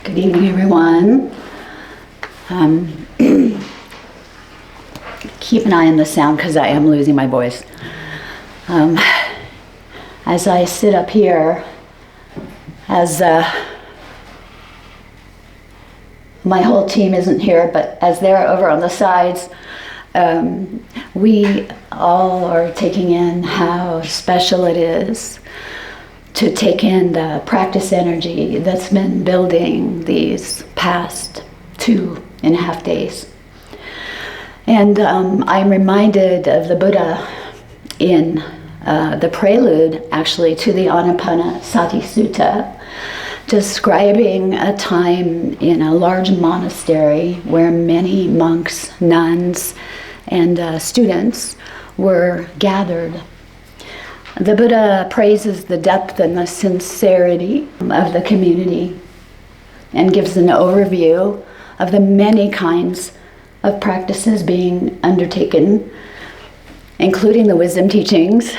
Good evening, everyone. Keep an eye on the sound because I am losing my voice. As I sit up here, as my whole team isn't here, but as they're over on the sides, we all are taking in how special it is to take in the practice energy that's been building these past 2.5 days. And I'm reminded of the Buddha in the prelude, actually, to the Anapanasati Sutta, describing a time in a large monastery where many monks, nuns, and students were gathered. The Buddha praises the depth and the sincerity of the community and gives an overview of the many kinds of practices being undertaken, including the wisdom teachings,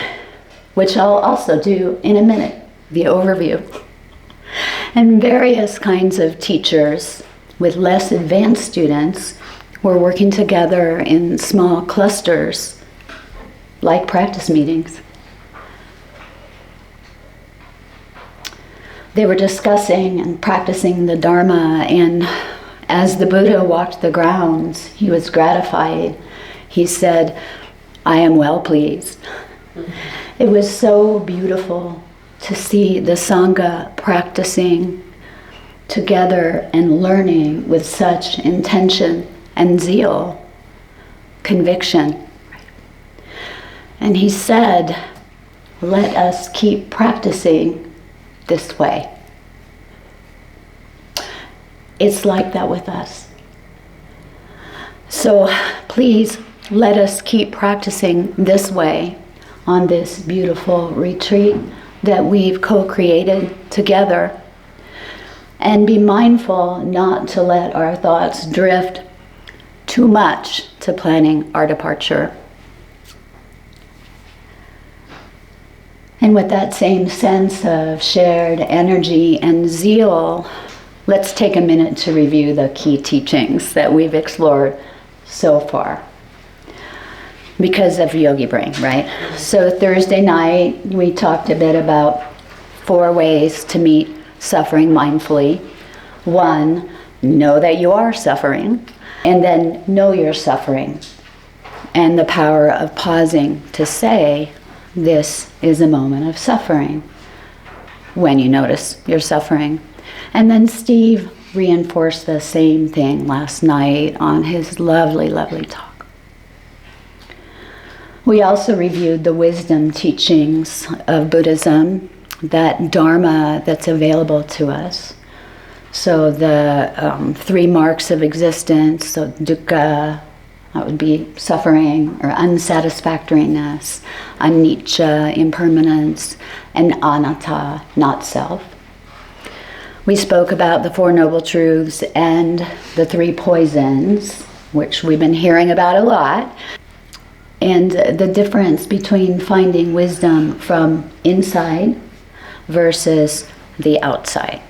which I'll also do in a minute, the overview, and various kinds of teachers with less advanced students were working together in small clusters like practice meetings. They were discussing and practicing the Dharma, and as the Buddha walked the grounds, he was gratified. He said, "I am well pleased." It was so beautiful to see the Sangha practicing together and learning with such intention and zeal, conviction. And he said, "Let us keep practicing this way." It's like that with us. So please let us keep practicing this way on this beautiful retreat that we've co-created together. And be mindful not to let our thoughts drift too much to planning our departure. And with that same sense of shared energy and zeal, let's take a minute to review the key teachings that we've explored so far because of Yogi Brain, right? So Thursday night, we talked a bit about 4 ways to meet suffering mindfully. 1, know that you are suffering, and then know you're suffering, and the power of pausing to say, this is a moment of suffering, when you notice you're suffering. And then Steve reinforced the same thing last night on his lovely, lovely talk. We also reviewed the wisdom teachings of Buddhism, that Dharma that's available to us. So the 3 marks of existence, so dukkha, that would be suffering or unsatisfactoriness, anicca, impermanence, and anatta, not self. We spoke about the 4 Noble Truths and the 3 poisons, which we've been hearing about a lot, and the difference between finding wisdom from inside versus the outside.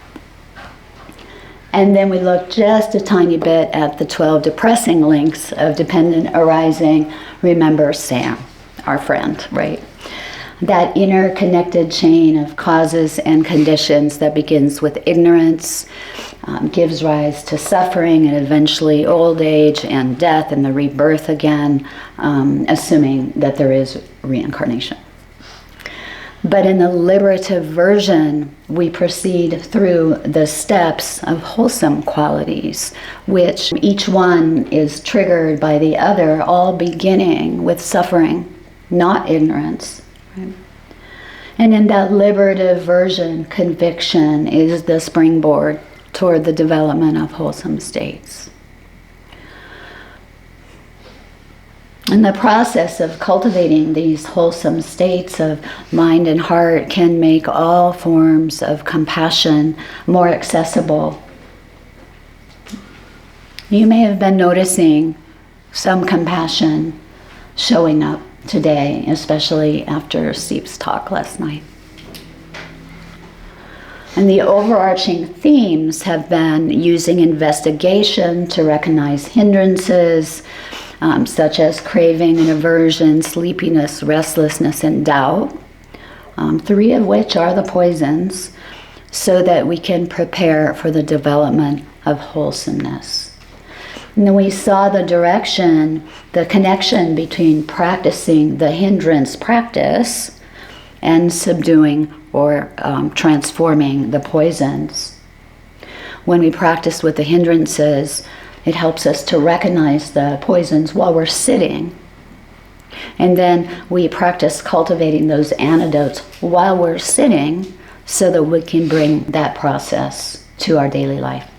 And then we looked just a tiny bit at the 12 depressing links of dependent arising. Remember Sam, our friend, right? That interconnected chain of causes and conditions that begins with ignorance, gives rise to suffering and eventually old age and death and the rebirth again, assuming that there is reincarnation. But in the liberative version, we proceed through the steps of wholesome qualities, which each one is triggered by the other, all beginning with suffering, not ignorance. Right? And in that liberative version, conviction is the springboard toward the development of wholesome states. And the process of cultivating these wholesome states of mind and heart can make all forms of compassion more accessible. You may have been noticing some compassion showing up today, especially after Steve's talk last night. And the overarching themes have been using investigation to recognize hindrances, such as craving and aversion, sleepiness, restlessness, and doubt, 3 of which are the poisons, so that we can prepare for the development of wholesomeness. And then we saw the direction, the connection between practicing the hindrance practice and subduing or transforming the poisons. When we practice with the hindrances, it helps us to recognize the poisons while we're sitting. And then we practice cultivating those antidotes while we're sitting so that we can bring that process to our daily life.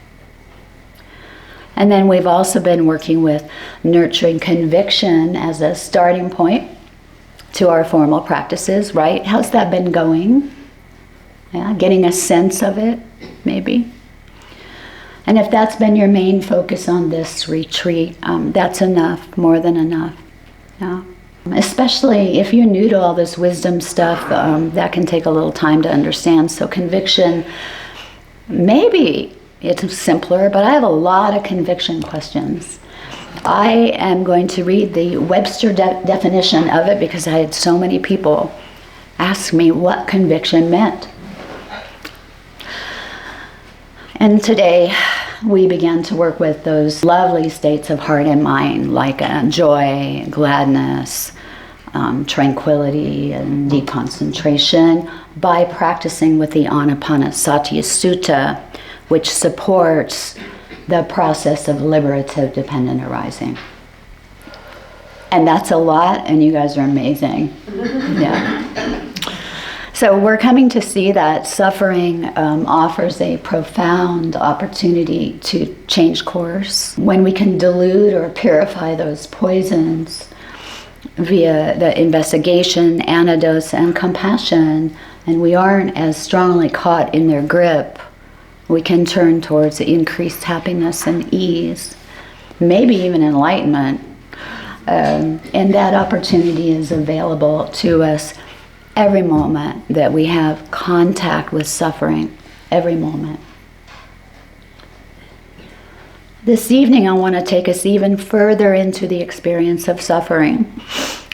And then we've also been working with nurturing conviction as a starting point to our formal practices, right? How's that been going? Yeah, getting a sense of it, maybe. And if that's been your main focus on this retreat, that's enough, more than enough. Yeah. Especially if you're new to all this wisdom stuff, that can take a little time to understand. So conviction, maybe it's simpler, but I have a lot of conviction questions. I am going to read the Webster definition of it because I had so many people ask me what conviction meant. And today we began to work with those lovely states of heart and mind, like joy, gladness, tranquility, and deep concentration, by practicing with the Anapanasati Sutta, which supports the process of liberative dependent arising. And that's a lot, and you guys are amazing. Yeah. So we're coming to see that suffering offers a profound opportunity to change course. When we can dilute or purify those poisons via the investigation, antidotes, and compassion, and we aren't as strongly caught in their grip, we can turn towards increased happiness and ease, maybe even enlightenment. And that opportunity is available to us every moment that we have contact with suffering, every moment. This evening I want to take us even further into the experience of suffering,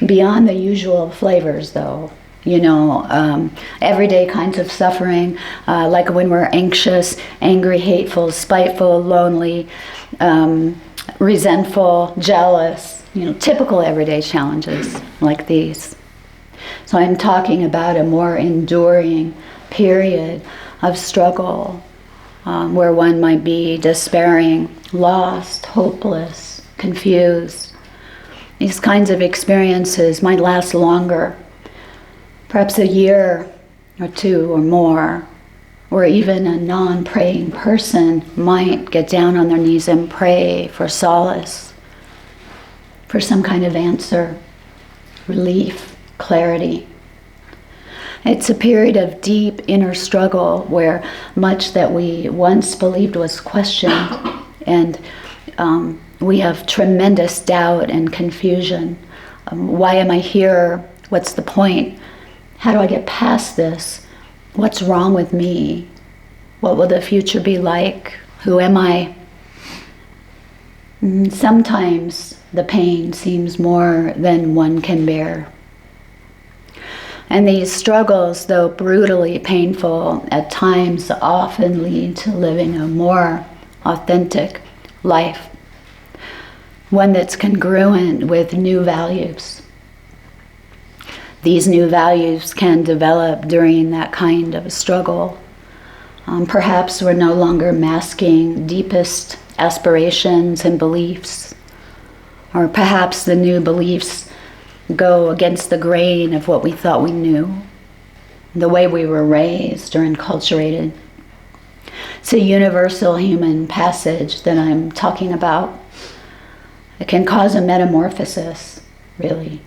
beyond the usual flavors though. You know, everyday kinds of suffering, like when we're anxious, angry, hateful, spiteful, lonely, resentful, jealous, you know, typical everyday challenges like these. So I'm talking about a more enduring period of struggle, where one might be despairing, lost, hopeless, confused. These kinds of experiences might last longer, perhaps a year or 2 or more, or even a non-praying person might get down on their knees and pray for solace, for some kind of answer, relief, clarity. It's a period of deep inner struggle where much that we once believed was questioned, and we have tremendous doubt and confusion. Why am I here? What's the point? How do I get past this? What's wrong with me? What will the future be like? Who am I? Sometimes the pain seems more than one can bear. And these struggles, though brutally painful at times, often lead to living a more authentic life, one that's congruent with new values. These new values can develop during that kind of a struggle. Perhaps we're no longer masking deepest aspirations and beliefs, or perhaps the new beliefs go against the grain of what we thought we knew, the way we were raised or enculturated. It's a universal human passage that I'm talking about. It can cause a metamorphosis, really.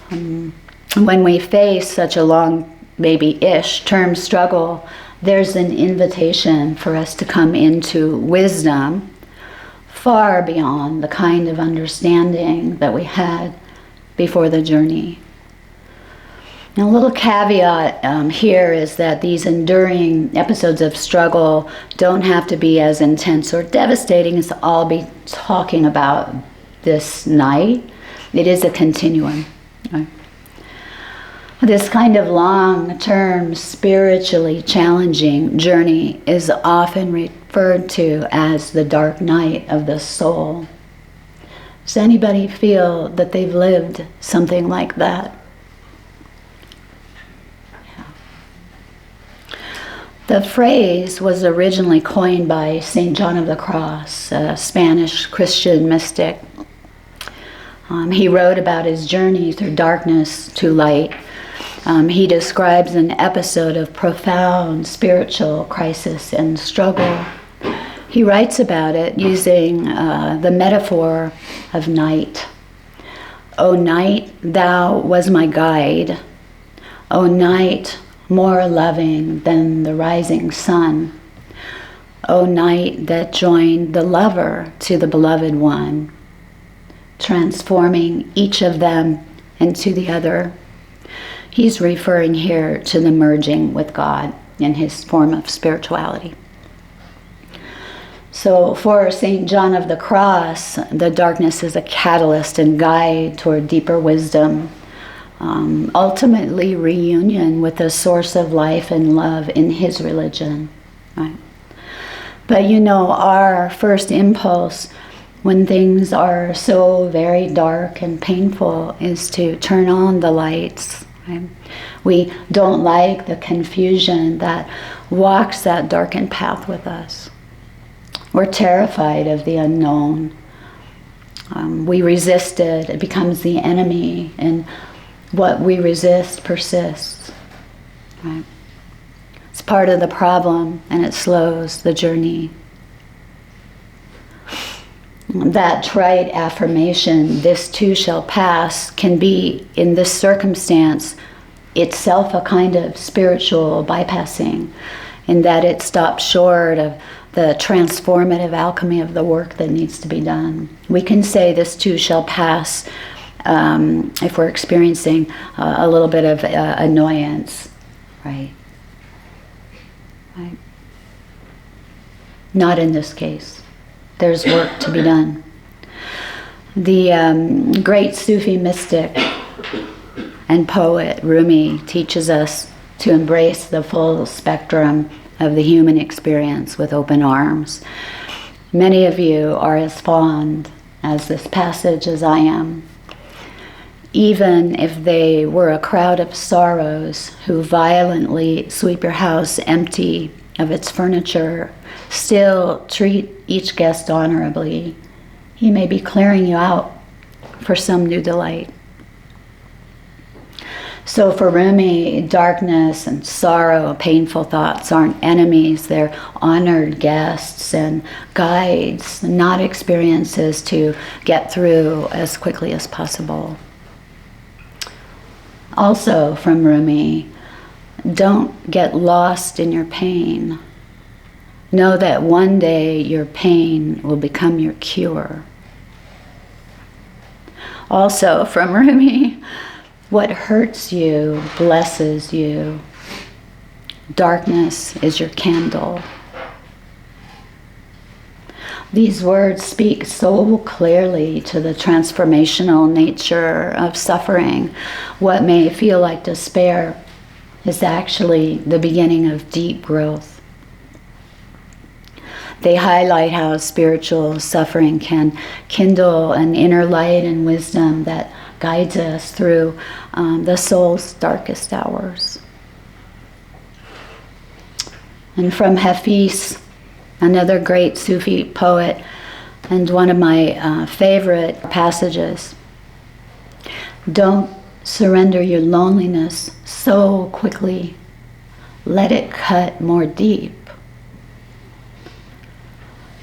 When we face such a long, maybe-ish term struggle, there's an invitation for us to come into wisdom far beyond the kind of understanding that we had before the journey. And a little caveat here is that these enduring episodes of struggle don't have to be as intense or devastating as I'll be talking about this night. It is a continuum. Right? This kind of long-term, spiritually challenging journey is often referred to as the dark night of the soul. Does anybody feel that they've lived something like that? The phrase was originally coined by St. John of the Cross, a Spanish Christian mystic. He wrote about his journey through darkness to light. He describes an episode of profound spiritual crisis and struggle. He writes about it using the metaphor of night. O night, thou was my guide. O night, more loving than the rising sun. O night that joined the lover to the beloved one, transforming each of them into the other. He's referring here to the merging with God in his form of spirituality. So for St. John of the Cross, the darkness is a catalyst and guide toward deeper wisdom, ultimately reunion with the source of life and love in his religion. Right? But our first impulse when things are so very dark and painful is to turn on the lights. Right? We don't like the confusion that walks that darkened path with us. We're terrified of the unknown. We resist it. It becomes the enemy, and what we resist persists. Right? It's part of the problem, and it slows the journey. That trite affirmation, "this too shall pass," can be, in this circumstance, itself a kind of spiritual bypassing, in that it stops short of the transformative alchemy of the work that needs to be done. We can say this too shall pass if we're experiencing a little bit of annoyance, right? Right? Not in this case. There's work to be done. The great Sufi mystic and poet Rumi teaches us to embrace the full spectrum of the human experience with open arms. Many of you are as fond as this passage as I am. Even if they were a crowd of sorrows who violently sweep your house empty of its furniture, still treat each guest honorably. He may be clearing you out for some new delight. So for Rumi, darkness and sorrow, painful thoughts aren't enemies. They're honored guests and guides, not experiences to get through as quickly as possible. Also from Rumi, don't get lost in your pain. Know that one day your pain will become your cure. Also from Rumi, what hurts you blesses you. Darkness is your candle. These words speak so clearly to the transformational nature of suffering. What may feel like despair is actually the beginning of deep growth. They highlight how spiritual suffering can kindle an inner light and wisdom that guides us through the soul's darkest hours. And from Hafiz, another great Sufi poet, and one of my favorite passages, don't surrender your loneliness so quickly. Let it cut more deep.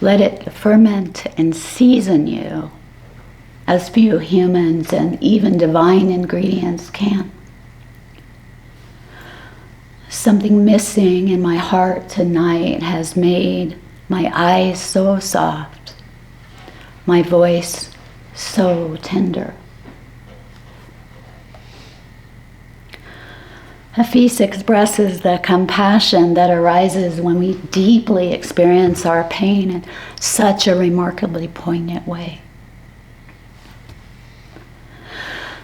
Let it ferment and season you as few humans and even divine ingredients can. Something missing in my heart tonight has made my eyes so soft, my voice so tender. Hafiz expresses the compassion that arises when we deeply experience our pain in such a remarkably poignant way.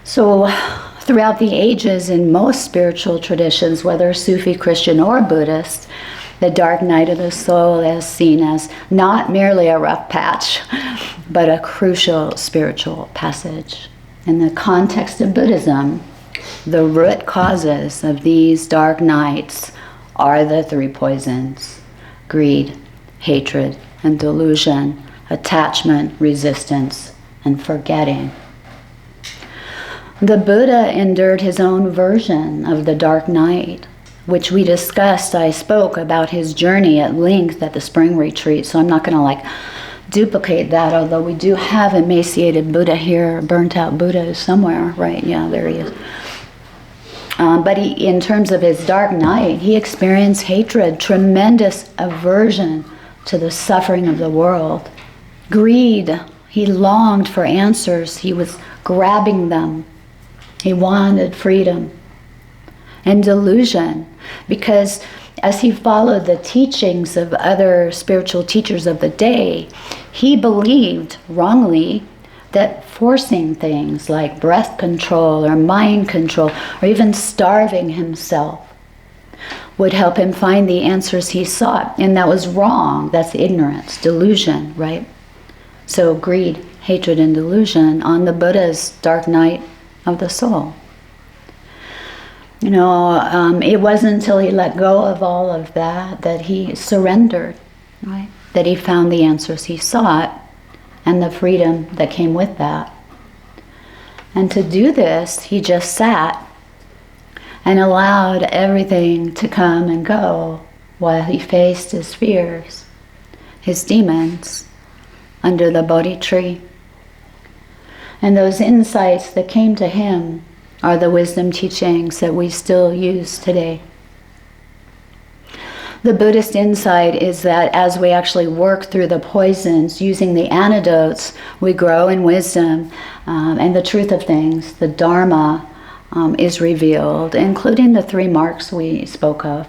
So, throughout the ages in most spiritual traditions, whether Sufi, Christian, or Buddhist, the dark night of the soul is seen as not merely a rough patch, but a crucial spiritual passage. In the context of Buddhism, the root causes of these dark nights are the three poisons: greed, hatred, and delusion, attachment, resistance, and forgetting. The Buddha endured his own version of the dark night, which we discussed. I spoke about his journey at length at the spring retreat, so I'm not going to duplicate that, although we do have emaciated Buddha here. Burnt out Buddha is somewhere, right? Yeah, there he is. But in terms of his dark night, he experienced hatred, tremendous aversion to the suffering of the world. Greed, he longed for answers. He was grabbing them. He wanted freedom. And delusion, because as he followed the teachings of other spiritual teachers of the day, he believed wrongly that forcing things like breath control or mind control or even starving himself would help him find the answers he sought. And that was wrong. That's ignorance, delusion, right? So greed, hatred, and delusion on the Buddha's dark night of the soul. It wasn't until he let go of all of that he surrendered, right? That he found the answers he sought and the freedom that came with that. And to do this, he just sat and allowed everything to come and go while he faced his fears, his demons, under the Bodhi tree. And those insights that came to him are the wisdom teachings that we still use today. The Buddhist insight is that as we actually work through the poisons using the antidotes, we grow in wisdom and the truth of things. The Dharma is revealed, including the three marks we spoke of.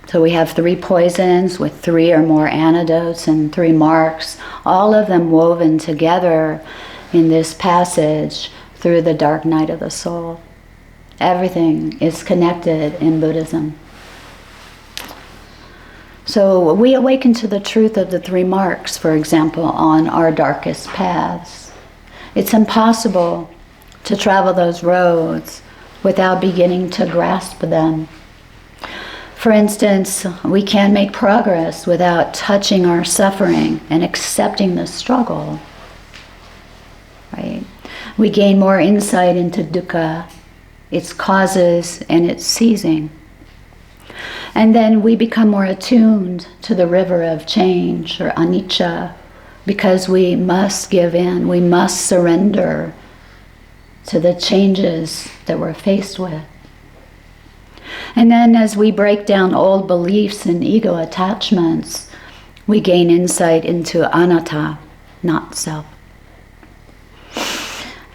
So we have three poisons with three or more antidotes and three marks, all of them woven together in this passage through the dark night of the soul. Everything is connected in Buddhism. So we awaken to the truth of the three marks, for example, on our darkest paths. It's impossible to travel those roads without beginning to grasp them. For instance, we can't make progress without touching our suffering and accepting the struggle. Right? We gain more insight into dukkha, its causes and its ceasing. And then we become more attuned to the river of change, or anicca, because we must give in, we must surrender to the changes that we're faced with. And then as we break down old beliefs and ego attachments, we gain insight into anatta, not self.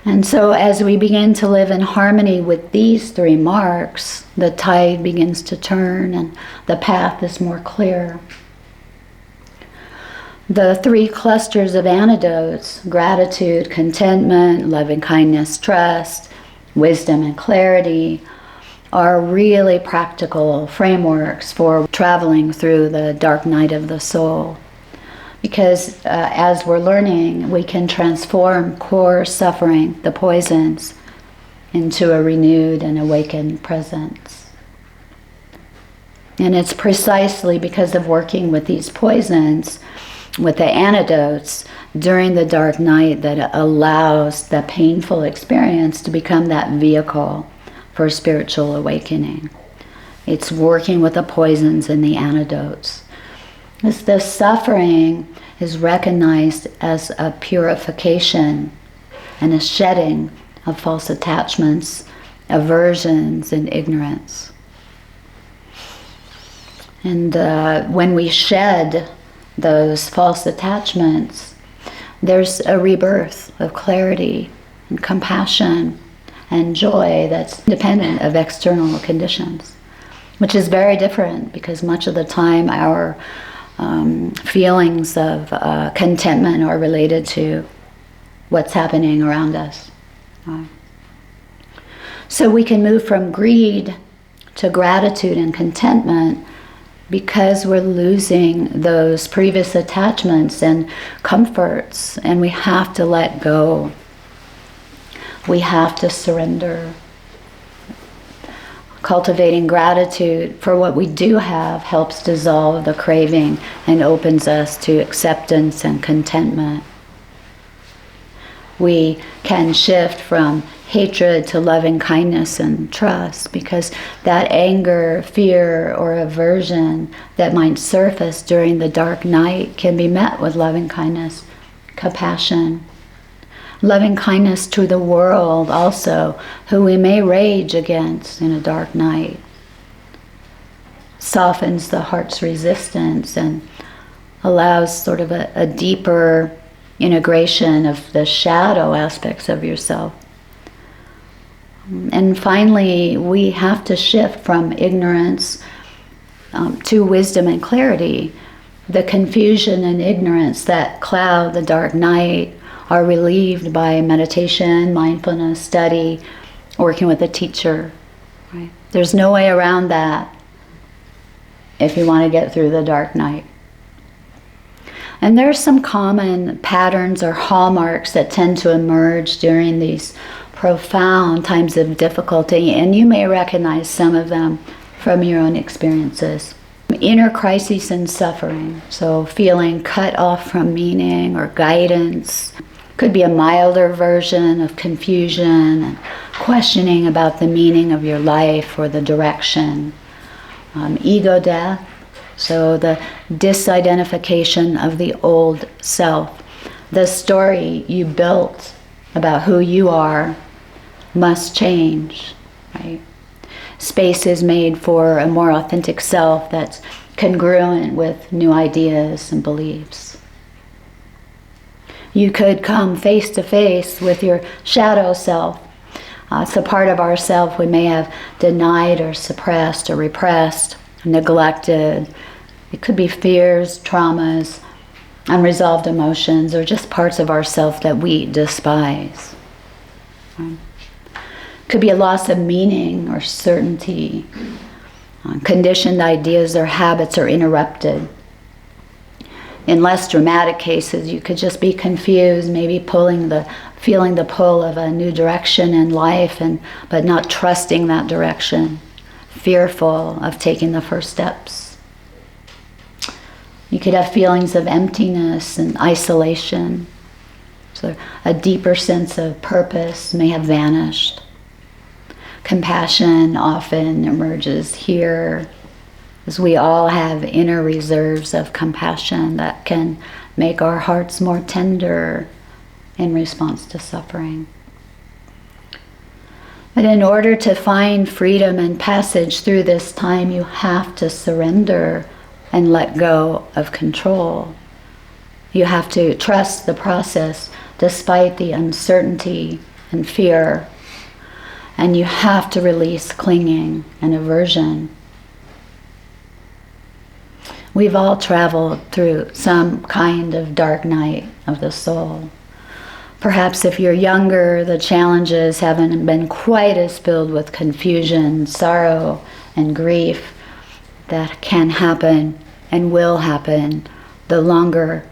And so as we begin to live in harmony with these three marks, the tide begins to turn and the path is more clear. The three clusters of antidotes, gratitude, contentment, loving kindness, trust, wisdom, and clarity, are really practical frameworks for traveling through the dark night of the soul. Because as we're learning, we can transform core suffering, the poisons, into a renewed and awakened presence. And it's precisely because of working with these poisons, with the antidotes, during the dark night that allows the painful experience to become that vehicle for spiritual awakening. It's working with the poisons and the antidotes. As the suffering is recognized as a purification and a shedding of false attachments, aversions, and ignorance. And when we shed those false attachments, there's a rebirth of clarity and compassion and joy that's independent of external conditions. which is very different because much of the time our feelings of contentment are related to what's happening around us. So we can move from greed to gratitude and contentment because we're losing those previous attachments and comforts, and we have to let go. We have to surrender. Cultivating gratitude for what we do have helps dissolve the craving and opens us to acceptance and contentment. We can shift from hatred to loving kindness and trust, because that anger, fear, or aversion that might surface during the dark night can be met with loving kindness, compassion. Loving kindness to the world also, who we may rage against in a dark night, softens the heart's resistance and allows sort of a deeper integration of the shadow aspects of yourself. And finally, we have to shift from ignorance to wisdom and clarity. The confusion and ignorance that cloud the dark night are relieved by meditation, mindfulness, study, working with a teacher. Right? There's no way around that if you want to get through the dark night. And there are some common patterns or hallmarks that tend to emerge during these profound times of difficulty, and you may recognize some of them from your own experiences. Inner crises and suffering, so feeling cut off from meaning or guidance. Could be a milder version of confusion and questioning about the meaning of your life or the direction. Ego death, so the disidentification of the old self. The story you built about who you are must change, right? Space is made for a more authentic self that's congruent with new ideas and beliefs. You could come face to face with your shadow self. It's a part of ourself we may have denied or suppressed or repressed, neglected. It could be fears, traumas, unresolved emotions, or just parts of ourself that we despise. Could be a loss of meaning or certainty. Conditioned ideas or habits are interrupted. In less dramatic cases, you could just be confused, maybe feeling the pull of a new direction in life, but not trusting that direction, fearful of taking the first steps. You could have feelings of emptiness and isolation. So a deeper sense of purpose may have vanished. Compassion often emerges here, as we all have inner reserves of compassion that can make our hearts more tender in response to suffering. But in order to find freedom and passage through this time, you have to surrender and let go of control. You have to trust the process despite the uncertainty and fear. And you have to release clinging and aversion. We've all traveled through some kind of dark night of the soul. Perhaps if you're younger, the challenges haven't been quite as filled with confusion, sorrow, and grief that can happen and will happen the longer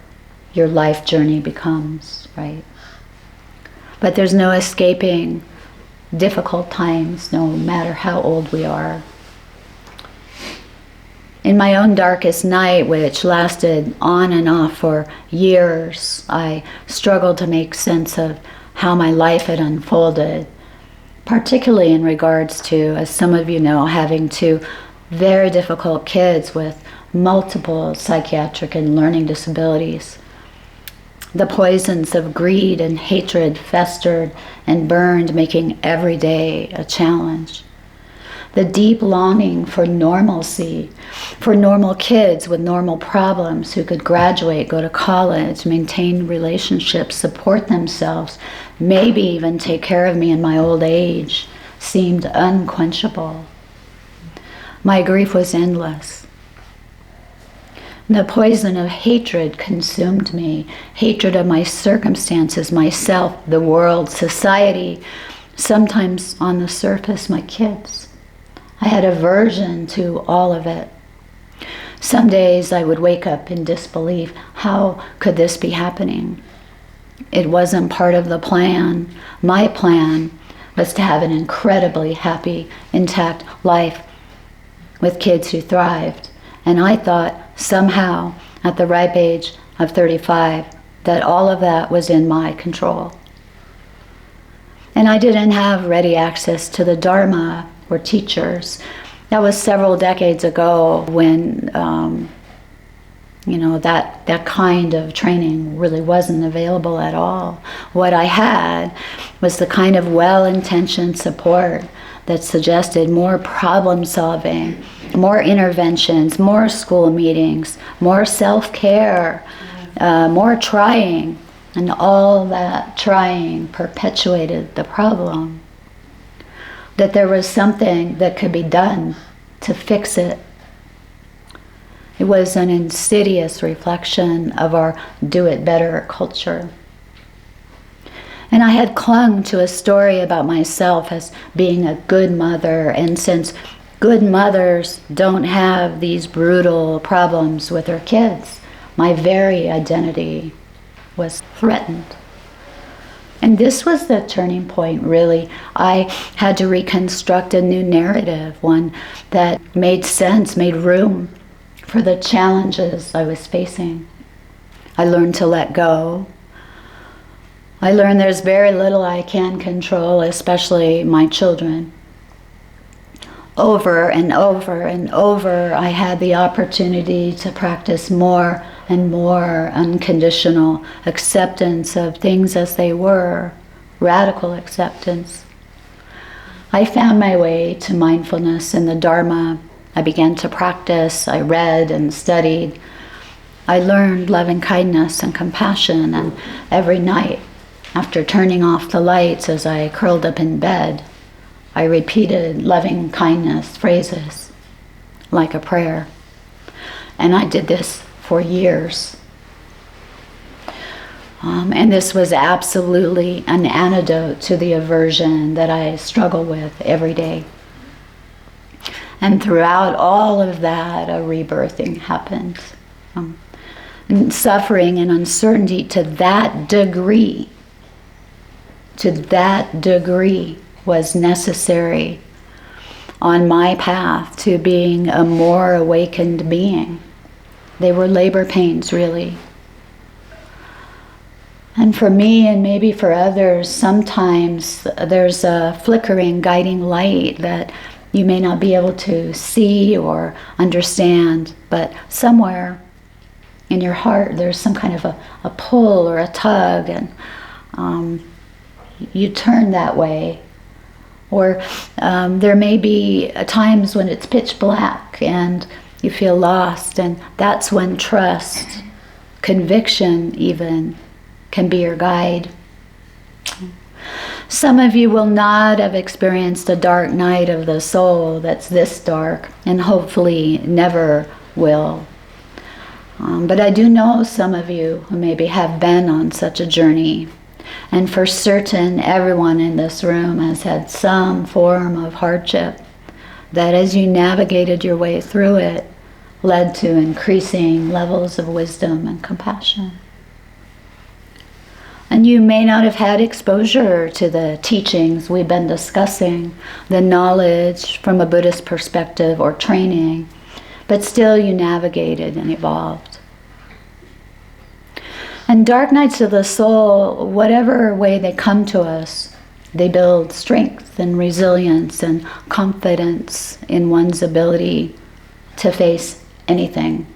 your life journey becomes, right? But there's no escaping difficult times, no matter how old we are. In my own darkest night, which lasted on and off for years, I struggled to make sense of how my life had unfolded, particularly in regards to, as some of you know, having two very difficult kids with multiple psychiatric and learning disabilities. The poisons of greed and hatred festered and burned, making every day a challenge. The deep longing for normalcy, for normal kids with normal problems who could graduate, go to college, maintain relationships, support themselves, maybe even take care of me in my old age, seemed unquenchable. My grief was endless. The poison of hatred consumed me. Hatred of my circumstances, myself, the world, society, sometimes on the surface, my kids. I had aversion to all of it. Some days I would wake up in disbelief. How could this be happening? It wasn't part of the plan. My plan was to have an incredibly happy, intact life with kids who thrived. And I thought somehow at the ripe age of 35 that all of that was in my control. And I didn't have ready access to the Dharma or teachers. That was several decades ago when, that kind of training really wasn't available at all. What I had was the kind of well-intentioned support that suggested more problem solving, more interventions, more school meetings, more self-care, more trying. And all that trying perpetuated the problem. That there was something that could be done to fix it. It was an insidious reflection of our do-it-better culture. And I had clung to a story about myself as being a good mother, and since good mothers don't have these brutal problems with their kids, my very identity was threatened. And this was the turning point, really. I had to reconstruct a new narrative, one that made sense, made room for the challenges I was facing. I learned to let go. I learned there's very little I can control, especially my children. Over and over and over, I had the opportunity to practice more and more unconditional acceptance of things as they were, radical acceptance. I found my way to mindfulness in the Dharma. I began to practice. I read and studied. I learned loving kindness and compassion, and every night, after turning off the lights as I curled up in bed, I repeated loving kindness phrases like a prayer. And I did this for years. And this was absolutely an antidote to the aversion that I struggle with every day. And throughout all of that, a rebirthing happened. And suffering and uncertainty to that degree was necessary on my path to being a more awakened being. They were labor pains, really. And for me, and maybe for others, sometimes there's a flickering, guiding light that you may not be able to see or understand, but somewhere in your heart there's some kind of a pull or a tug, and you turn that way. Or there may be times when it's pitch black and you feel lost, and that's when trust, conviction even, can be your guide. Some of you will not have experienced a dark night of the soul that's this dark, and hopefully never will. But I do know some of you who maybe have been on such a journey. And for certain, everyone in this room has had some form of hardship that, as you navigated your way through it, led to increasing levels of wisdom and compassion. And you may not have had exposure to the teachings we've been discussing, the knowledge from a Buddhist perspective or training, but still you navigated and evolved. And dark nights of the soul, whatever way they come to us, they build strength and resilience and confidence in one's ability to face anything.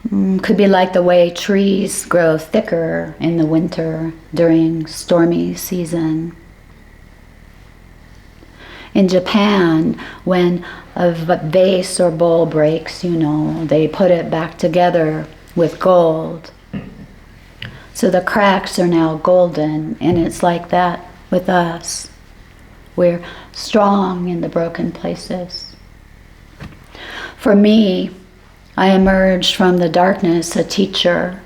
Could be like the way trees grow thicker in the winter during stormy season. In Japan, when a vase or bowl breaks, they put it back together with gold. So the cracks are now golden, and it's like that with us. We're strong in the broken places. For me, I emerged from the darkness a teacher,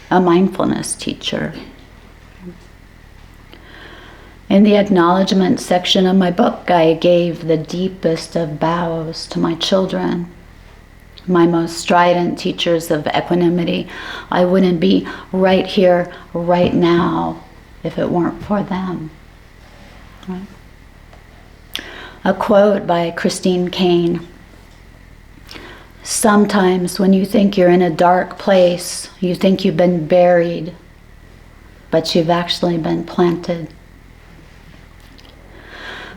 a mindfulness teacher. In the acknowledgement section of my book, I gave the deepest of bows to my children, my most strident teachers of equanimity. I wouldn't be right here, right now, if it weren't for them. Right? A quote by Christine Caine. Sometimes when you think you're in a dark place, you think you've been buried, but you've actually been planted.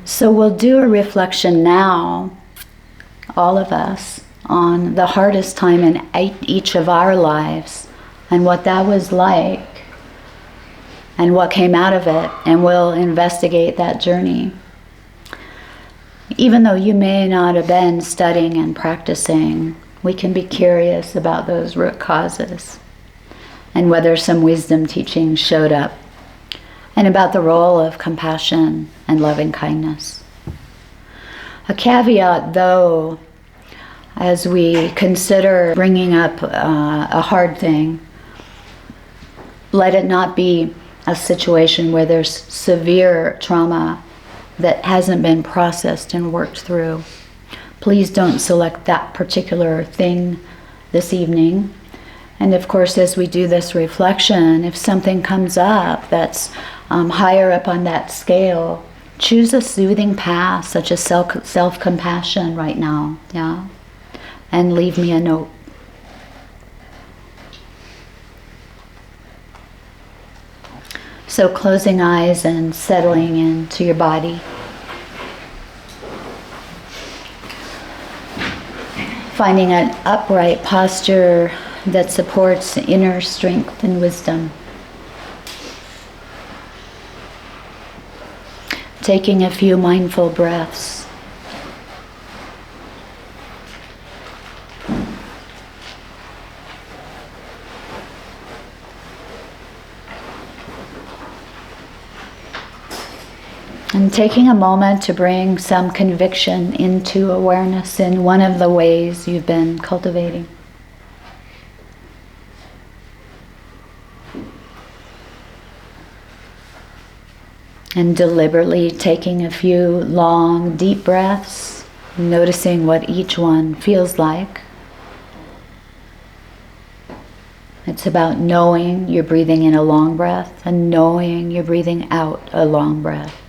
So we'll do a reflection now, all of us, on the hardest time in each of our lives and what that was like and what came out of it, and we'll investigate that journey. Even though you may not have been studying and practicing, we can be curious about those root causes and whether some wisdom teaching showed up, and about the role of compassion and loving kindness. A caveat, though, as we consider bringing up a hard thing, let it not be a situation where there's severe trauma that hasn't been processed and worked through. Please don't select that particular thing this evening. And of course, as we do this reflection, if something comes up that's higher up on that scale, choose a soothing path, such as self-compassion right now, yeah? And leave me a note. So closing eyes and settling into your body. Finding an upright posture that supports inner strength and wisdom. Taking a few mindful breaths. And taking a moment to bring some conviction into awareness in one of the ways you've been cultivating. And deliberately taking a few long, deep breaths, noticing what each one feels like. It's about knowing you're breathing in a long breath and knowing you're breathing out a long breath.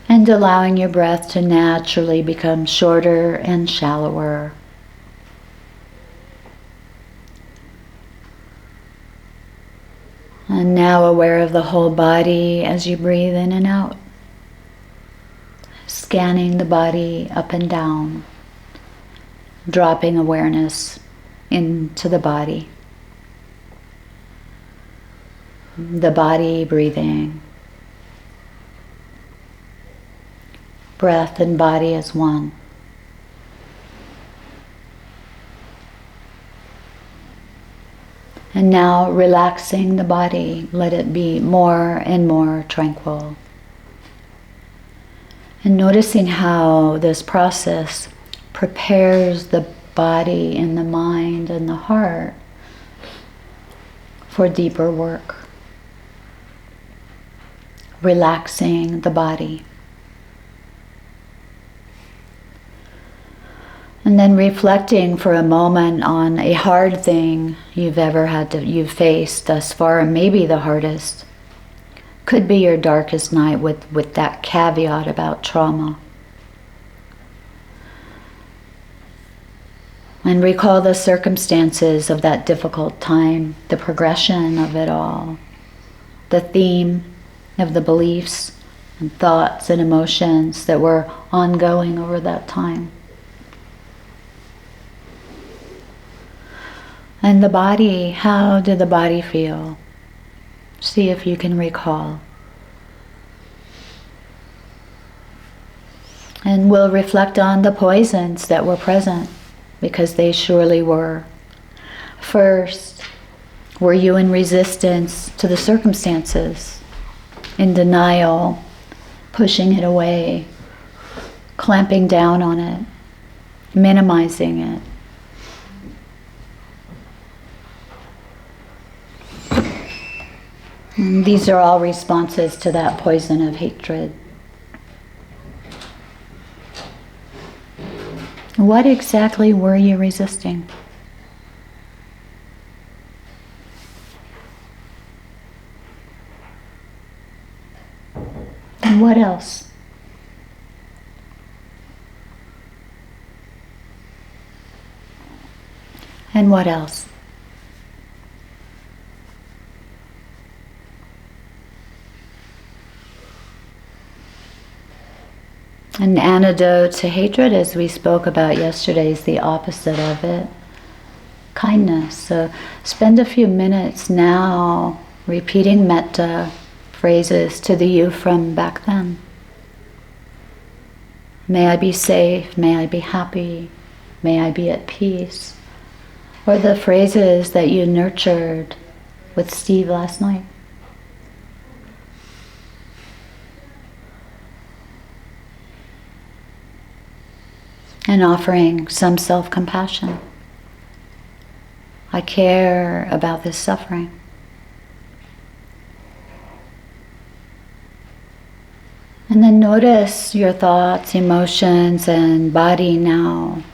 And allowing your breath to naturally become shorter and shallower. And now aware of the whole body as you breathe in and out. Scanning the body up and down. Dropping awareness into the body. The body breathing. Breath and body as one. And now relaxing the body, let it be more and more tranquil. And noticing how this process prepares the body and the mind and the heart for deeper work. Relaxing the body. And then reflecting for a moment on a hard thing you've faced thus far, and maybe the hardest. Could be your darkest night with that caveat about trauma. And recall the circumstances of that difficult time, the progression of it all, the theme of the beliefs and thoughts and emotions that were ongoing over that time. And the body, how did the body feel? See if you can recall. And we'll reflect on the poisons that were present, because they surely were. First, were you in resistance to the circumstances, in denial, pushing it away, clamping down on it, minimizing it? And these are all responses to that poison of hatred. What exactly were you resisting? And what else? And what else? An antidote to hatred, as we spoke about yesterday, is the opposite of it. Kindness. So spend a few minutes now repeating metta phrases to the you from back then. May I be safe, may I be happy, may I be at peace. Or the phrases that you nurtured with Steve last night. And offering some self-compassion. I care about this suffering. And then notice your thoughts, emotions, and body now.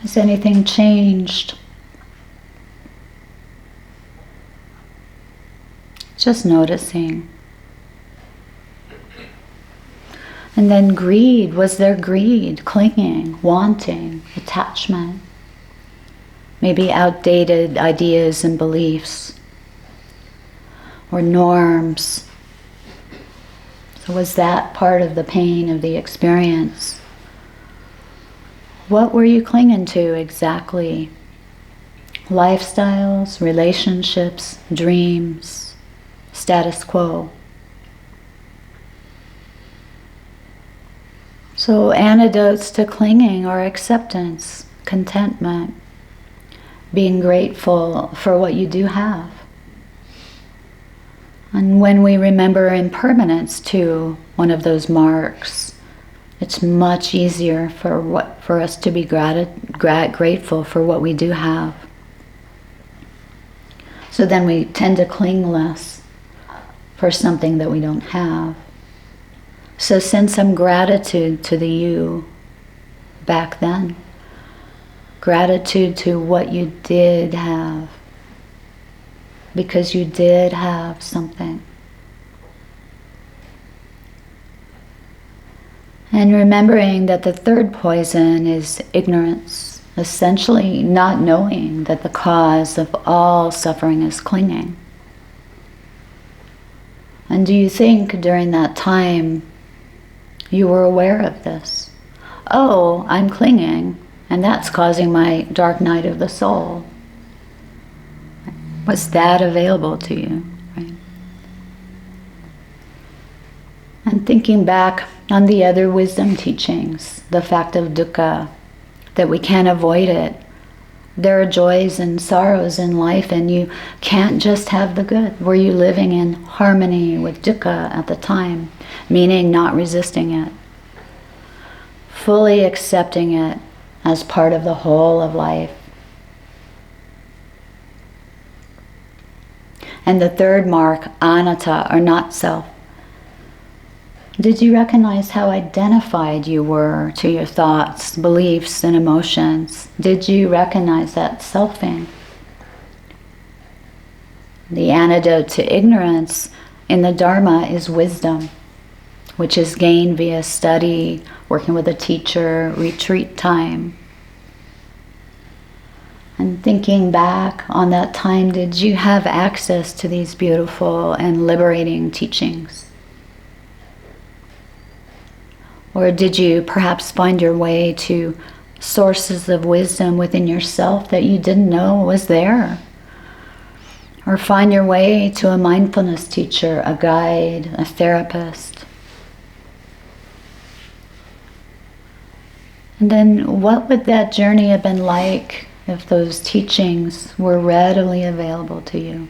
Has anything changed? Just noticing. And then greed. Was there greed, clinging, wanting, attachment? Maybe outdated ideas and beliefs or norms. So was that part of the pain of the experience? What were you clinging to exactly? Lifestyles, relationships, dreams, status quo. So antidotes to clinging are acceptance, contentment, being grateful for what you do have. And when we remember impermanence too, one of those marks, it's much easier for us to be grateful for what we do have. So then we tend to cling less for something that we don't have. So send some gratitude to the you back then. Gratitude to what you did have. Because you did have something. And remembering that the third poison is ignorance. Essentially not knowing that the cause of all suffering is clinging. And do you think during that time you were aware of this? Oh, I'm clinging, and that's causing my dark night of the soul. Was that available to you? Right? And thinking back on the other wisdom teachings, the fact of dukkha, that we can't avoid it. There are joys and sorrows in life, and you can't just have the good. Were you living in harmony with dukkha at the time? Meaning not resisting it. Fully accepting it as part of the whole of life. And the third mark, anatta, or not self. Did you recognize how identified you were to your thoughts, beliefs, and emotions? Did you recognize that selfing? The antidote to ignorance in the Dharma is wisdom, which is gained via study, working with a teacher, retreat time. And thinking back on that time, did you have access to these beautiful and liberating teachings? Or did you perhaps find your way to sources of wisdom within yourself that you didn't know was there? Or find your way to a mindfulness teacher, a guide, a therapist? And then what would that journey have been like if those teachings were readily available to you?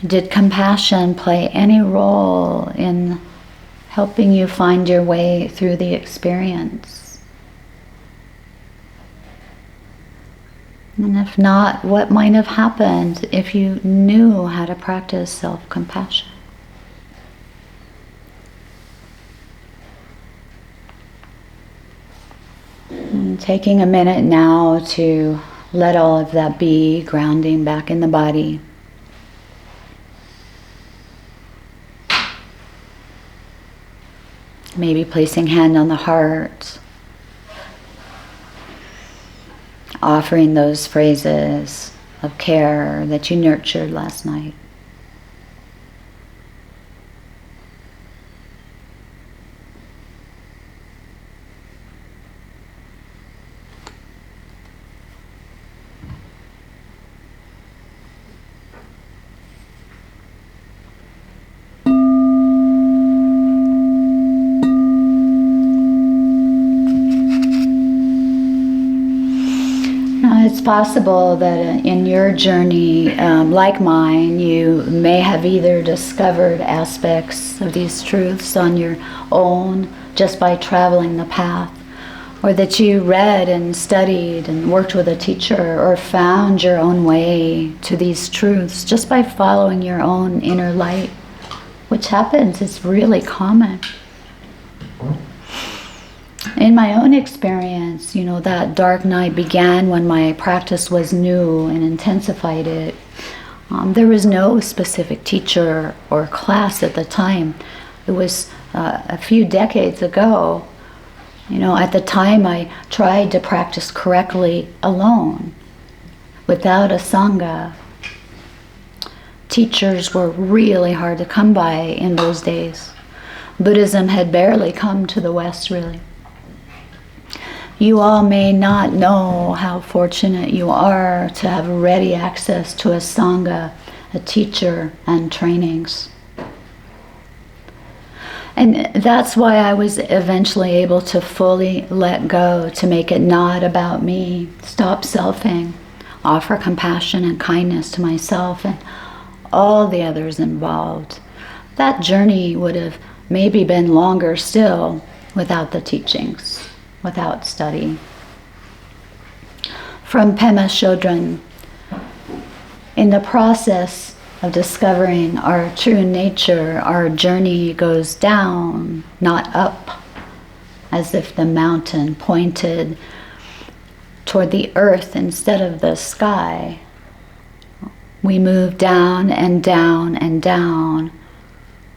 Did compassion play any role in helping you find your way through the experience? And if not, what might have happened if you knew how to practice self-compassion? And taking a minute now to let all of that be, grounding back in the body. Maybe placing hand on the heart, offering those phrases of care that you nurtured last night. It's possible that in your journey, like mine, you may have either discovered aspects of these truths on your own just by traveling the path, or that you read and studied and worked with a teacher, or found your own way to these truths just by following your own inner light, which happens, it's really common. In my own experience, that dark night began when my practice was new and intensified it. There was no specific teacher or class at the time. It was a few decades ago. At the time I tried to practice correctly alone, without a sangha. Teachers were really hard to come by in those days. Buddhism had barely come to the West, really. You all may not know how fortunate you are to have ready access to a sangha, a teacher, and trainings. And that's why I was eventually able to fully let go, to make it not about me, stop selfing, offer compassion and kindness to myself and all the others involved. That journey would have maybe been longer still without the teachings, without study. From Pema Chodron, in the process of discovering our true nature, our journey goes down, not up, as if the mountain pointed toward the earth instead of the sky. We move down and down and down,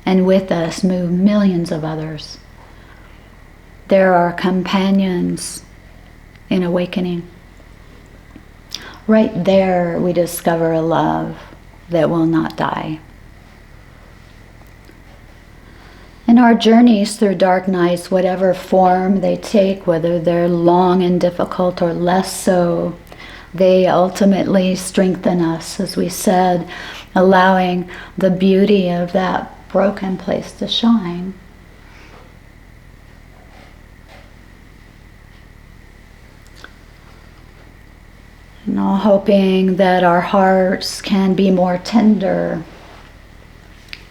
and with us move millions of others. There are companions in awakening. Right there we discover a love that will not die. In our journeys through dark nights, whatever form they take, whether they're long and difficult or less so, they ultimately strengthen us, as we said, allowing the beauty of that broken place to shine. Hoping that our hearts can be more tender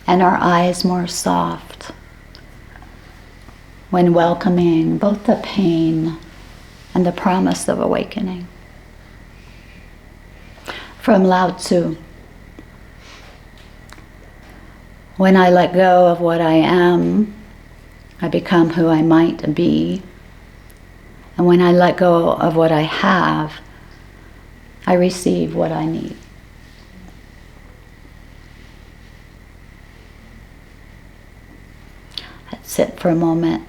and our eyes more soft when welcoming both the pain and the promise of awakening. From Lao Tzu, when I let go of what I am, I become who I might be. And when I let go of what I have, I receive what I need. Let's sit for a moment.